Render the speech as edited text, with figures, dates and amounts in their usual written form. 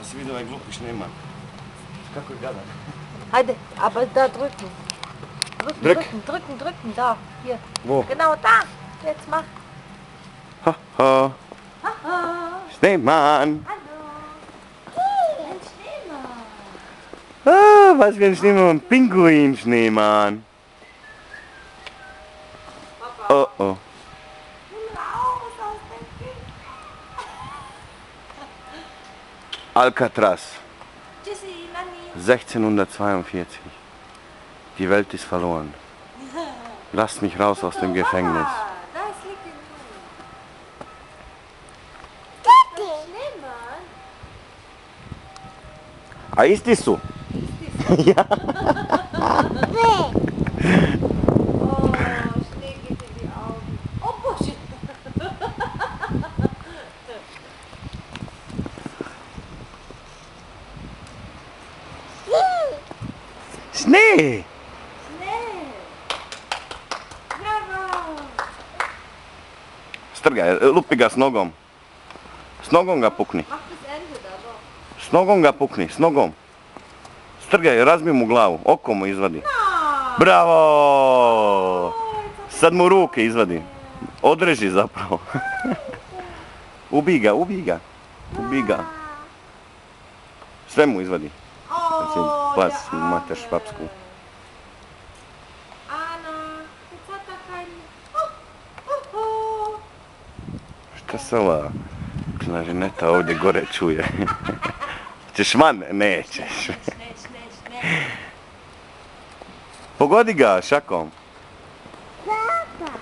si vidio ovaj glupi Schneemann? Kako je gadan. Hajde, aber da drücken. Drücken, da. Hier. Wo? Genau da. Jetzt mach. Haha. Schneemann. Hallo. Ein Schneemann. Ah, was für ein Schneemann. Pinguin Schneemann. Oh oh. Raus aus dem Kind. Alcatraz. Tschüssi, Nanni. 1642. Die Welt ist verloren. Lasst mich raus aus dem Gefängnis. Das liegt in mir. Schneemann. Ah, ist das so? Ja. Oh, Schnee geht in die Augen. Oh, Bursche. Schnee! Schnee. Bravo. Strgaj, lupi ga s nogom. S nogom ga pukni. Mach das Ende da doch. S nogom ga pukni, s nogom. Strgaj, razbij mu glavu, oko mu izvadi. Bravo! Sad mu ruke izvadi. Odreži zapravo. Ubij ga, ubij ga. Ubij ga. Sve mu izvadi. Pas, mater švapsku. Ana, jetzt hat er keinen... Šta se ova klarineta ovdje gore čuje? Ćeš van? Nećeš. Schnell. Pogodi ga šakom. Papa.